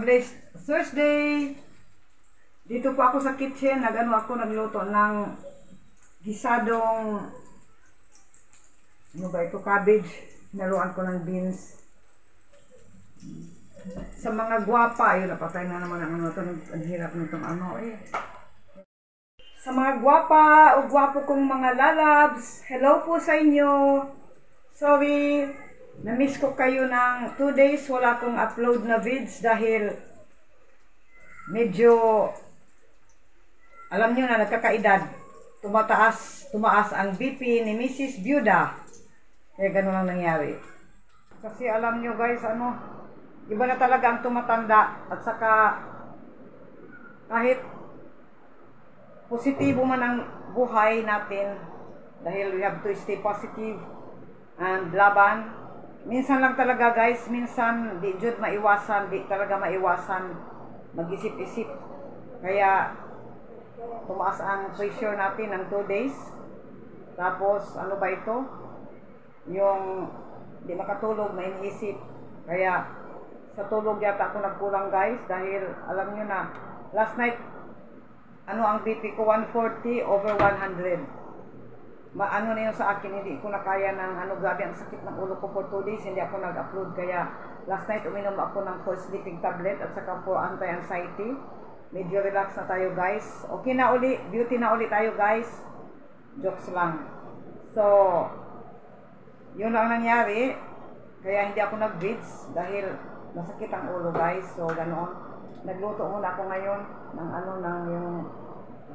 Today's Thursday. Dito po ako sa kitchen. Nagluto ng gisadong ano ba ito? Cabbage. Naluan ko ng beans. Sa mga gwapa, yun, napatay na naman ang ano ito. Ang hirap nitong ano eh. Sa mga gwapa o gwapo kong mga lalabs, hello po sa inyo. Sorry, na-miss ko kayo ng 2 days. Wala akong upload na vids dahil medyo, alam nyo na, nagkakaedad. Tumaas ang BP ni Mrs. Byuda. Kaya ganun lang nangyari. Kasi alam nyo guys, ano, iba na talaga ang tumatanda. At saka, kahit positibo man ang buhay natin, dahil we have to stay positive and laban. Minsan lang talaga guys, minsan di jud maiwasan, di talaga maiwasan mag-isip-isip. Kaya tumaas ang pressure natin ng 2 days. Tapos ano ba ito? Yung di makatulog, may iniisip. Kaya sa tulog yata ako nagkulang guys dahil alam nyo na, last night ano ang BP ko, 140 over 100. Ano na yun sa akin, hindi ko na kaya ng ano, grabe ang sakit ng ulo ko for 2 days, hindi ako nag-upload. Kaya last night uminom ako ng for sleeping tablet at saka for anti-anxiety. Medyo relax na tayo guys. Okay na uli, beauty na uli tayo guys. Jokes lang. So, yun lang nangyari. Kaya hindi ako nag-vids dahil masakit ang ulo guys. So, ganoon. Nagluto muna ako ngayon ng ano, ng yung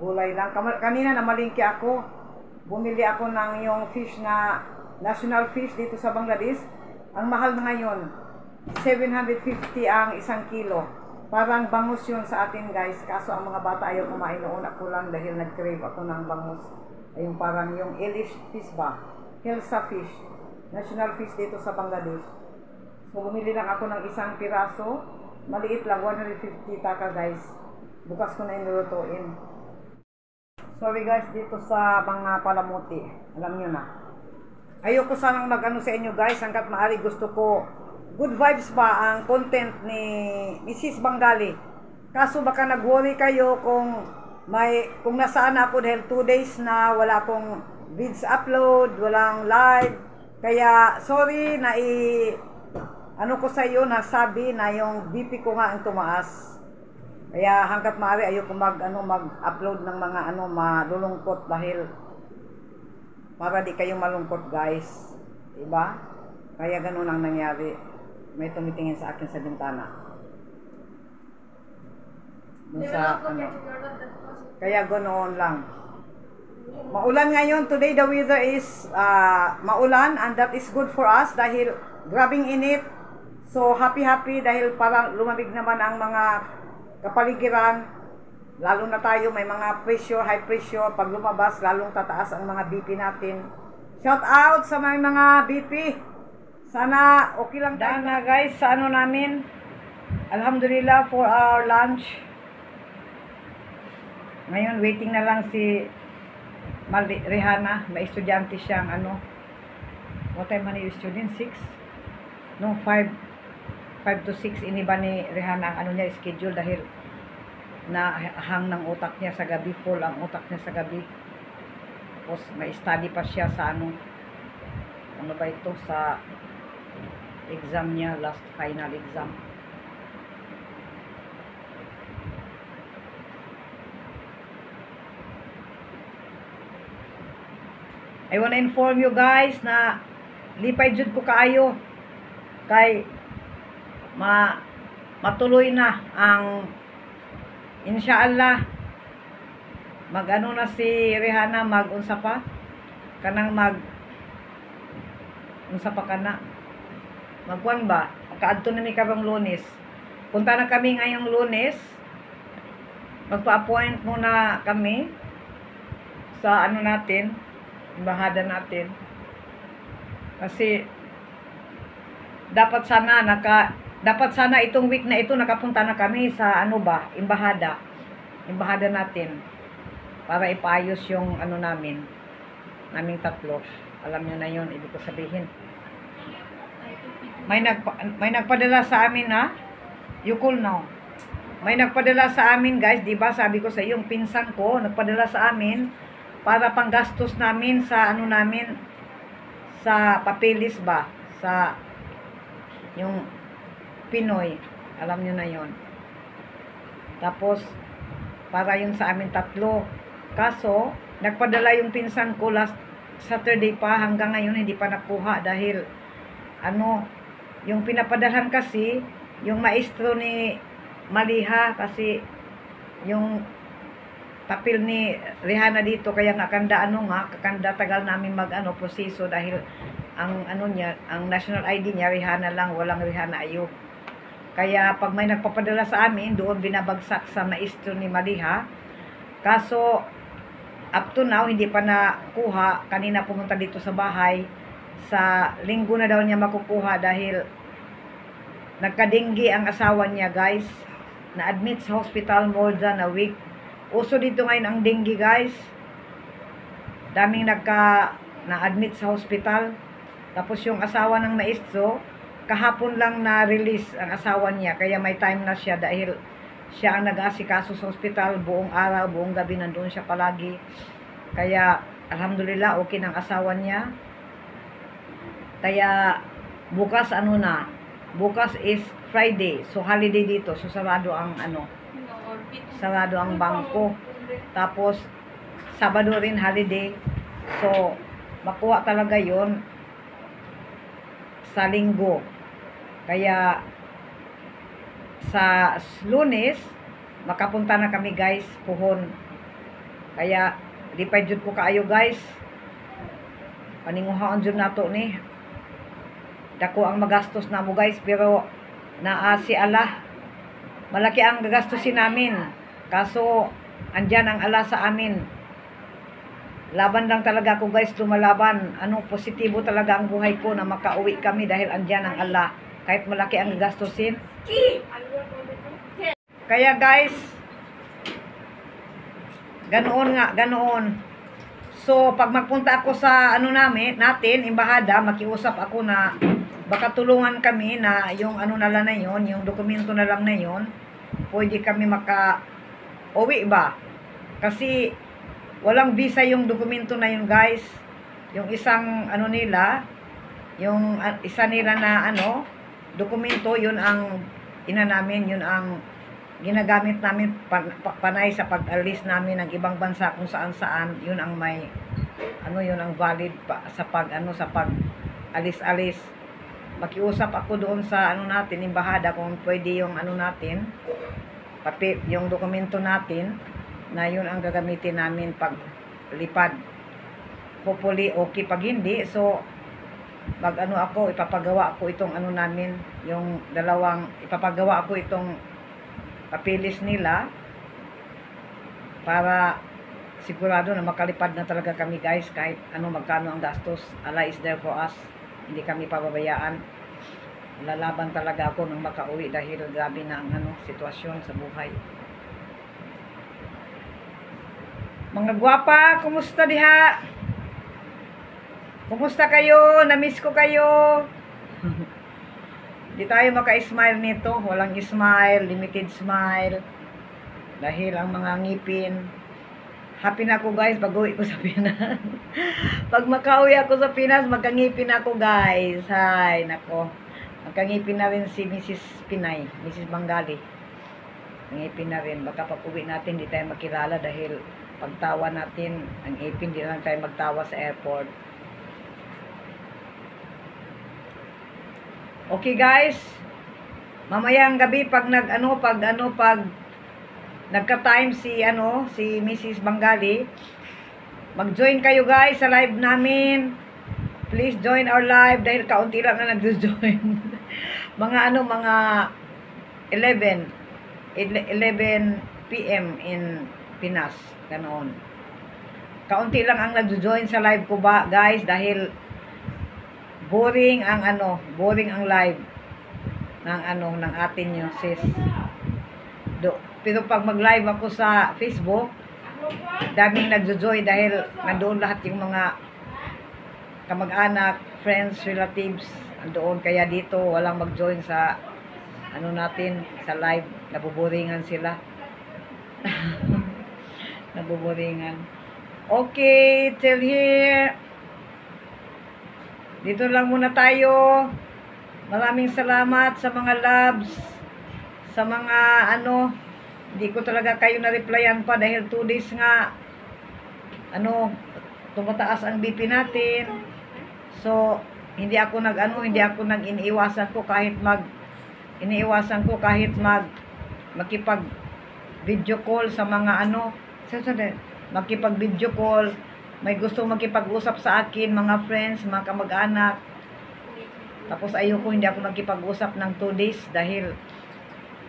gulay lang. Kanina namalingki ako. Bumili ako ng yung fish na national fish dito sa Bangladesh. Ang mahal na ngayon, 750 ang 1 kilo. Parang bangus yun sa atin guys. Kaso ang mga bata ayaw kumain noon. Ako lang dahil nag-crave ako ng bangus. Ayun parang yung Elish fish ba? Helsa fish. National fish dito sa Bangladesh. So bumili lang ako ng 1 piraso. Maliit lang, 150 taka guys. Bukas ko na inulutuin. Sorry guys, dito sa mga palamuti. Alam nyo na. Ayoko sanang mag-ano sa inyo guys. Hanggat maaari gusto ko good vibes ba ang content ni Mrs. Bangali. Kaso baka nag-worry kayo kung nasaan ako dahil 2 days na wala akong vids upload, walang live. Kaya sorry na ano ko sa iyo, nasabi na yung BP ko nga ang tumaas. Kaya hanggat maaari ayoko mag-upload ng mga malulungkot dahil para di kayo malungkot guys. Diba? Kaya ganun ang nangyari. May tumitingin sa akin sa bintana. Kaya ganoon lang. Maulan ngayon. Today the weather is maulan and that is good for us dahil grabing init. So happy dahil parang lumamig naman ang mga kapaligiran. Lalo na tayo may mga pressure, high pressure. Pag lumabas lalong tataas ang mga BP natin. Shout out sa mga BP. Sana okay lang tayo na guys sa ano namin. Alhamdulillah for our lunch. Ngayon waiting na lang si Rihanna. May estudyante siyang ano. What time man yung student? 6? No, 5 to 6. Iniba ni Rihanna ang ano niya schedule dahil hang ng utak niya sa gabi. Full ang utak niya sa gabi. Tapos may study pa siya sa ano ba ito, sa exam niya, last final exam. I wanna inform you guys na lipay jud ko kaayo kay matuloy na ang insyaallah mag-ano na si Rihanna, mag-unsa pa kanang unsa pa kana magwan ba kaadto na mi karong Lunes. Punta na kami ngayong Lunes, magpa-appoint muna kami sa ano natin, embahada natin, kasi dapat sana itong week na ito nakapunta na kami sa ano ba, embahada natin para ipaayos yung ano naming tatlo. Alam niyo na yun, ibig ko sabihin. May nagpadala sa amin na you cool now. may nagpadala sa amin guys, di ba? Sabi ko sa iyo, yung pinsan ko, nagpadala sa amin para panggastos namin sa ano namin, sa papeles ba? Sa yung Pinoy. Alam nyo na yon. Tapos, para yun sa amin tatlo. Kaso, nagpadala yung pinsan ko last Saturday pa, hanggang ngayon hindi pa nakuha dahil ano, yung pinapadalhan kasi, yung maestro ni Maliha kasi yung papel ni Rihanna dito, kaya nga kakanda tagal namin proseso dahil ang ano niya, ang national ID niya Rihanna lang, walang Rihanna Ayub. Kaya pag may nagpapadala sa amin, doon binabagsak sa maestro ni Maliha. Kaso up to now hindi pa nakuha. Kanina pumunta dito sa bahay, sa linggo na daw niya makukuha dahil nagkadinggi ang asawa niya guys, na-admit sa hospital more than a week. Uso dito ngayon ang dengue guys. Daming na-admit sa hospital. Tapos yung asawa ng maestro, kahapon lang na-release ang asawa niya. Kaya may time na siya dahil siya ang nag-aasikaso sa hospital buong araw, buong gabi nandun siya palagi. Kaya alhamdulillah okay ng asawa niya. Kaya bukas bukas is Friday, so holiday dito, so sarado ang bangko. Tapos Sabado rin holiday, so makuha talaga yon sa linggo. Kaya sa Lunes makapunta na kami guys, puhon. Kaya di pa jud ko kaayo guys, paninguhaon jud nato ni dako ang magastos na mo guys, pero si Allah malaki ang gagastusin namin, kaso andyan ang Allah sa amin. Laban lang talaga ako guys, lumalaban. Positibo talaga ang buhay ko na makauwi kami dahil andyan ang Allah, kahit malaki ang gastusin. Kaya guys, ganoon. So pag magpunta ako sa natin, embahada, makiusap ako na baka tulungan kami na yung na lang na yun, yung dokumento na lang na yun, pwede kami uwi ba? Kasi walang visa yung dokumento na yun guys. Yung isang nila, yung isa nila na dokumento, yun ang namin, yun ang ginagamit namin panay sa pag-alis namin ng ibang bansa kung saan, yun ang may yun ang valid sa pag-alis-alis. Makiusap ako doon sa natin, embahada, kung pwede yung natin, yung dokumento natin, na yun ang gagamitin namin pag lipad. Hopefully okay. Pag hindi, so ipapagawa ako itong namin, yung ipapagawa ako itong papeles nila para sigurado na makalipad na talaga kami guys, kahit magkano ang gastos. Allah is there for us, hindi kami pababayaan. Lalaban talaga ako nang makauwi dahil grabe na ang sitwasyon sa buhay. Mga gwapa, kumusta diha? Kumusta kayo? Namiss ko kayo. Di tayo maka-smile nito. Walang smile, limited smile. Dahil ang mga ngipin. Happy na ako guys pag uwi ko sa Pinas. Pag makauwi ako sa Pinas, magkangipin ako guys. Hay, nako. Magkangipin na rin si Mrs. Pinay, Mrs. Bangali. Ngipin na rin. Baka pag uwi natin, di tayo makilala dahil pagtawa natin, ang ipin, di lang tayo magtawa sa airport. Okay guys, mamayang gabi pag nagka-time si Mrs. Bangali, mag-join kayo guys sa live namin. Please join our live dahil kaunti lang na nag-join. mga 11 PM in Pinas, ganoon. Kaunti lang ang nag-join sa live ko ba guys dahil boring ang live ng atin nyo sis. Pero pag mag-live ako sa Facebook, daming nag-join dahil nandoon lahat yung mga kamag-anak, friends, relatives, andoon. Kaya dito walang mag-join sa ano natin sa live, nabuboringan sila. Nabuboringan. Okay, till here. Dito lang muna tayo. Maraming salamat sa mga loves, sa mga ano, hindi ko talaga kayo na-replyan pa dahil 2 days nga ano, tumataas ang BP natin. So, hindi ako iniiwasan ko kahit makipag video call sa mga ano, makipag video call, may gusto makipag-usap sa akin, mga friends, mga kamag-anak. Tapos hindi ako nakipag-usap ng 2 days dahil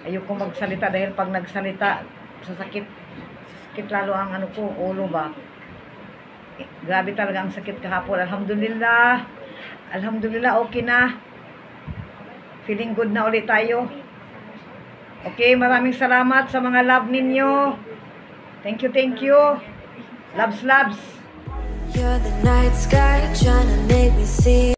ayoko magsalita dahil pag nagsalita sakit lalo ang ano ko, ulo ba. Grabe talaga ang sakit kahapon. Alhamdulillah. Alhamdulillah, okay na. Feeling good na ulit tayo. Okay, maraming salamat sa mga love ninyo. Thank you. Loves. You're the night sky trying to make me see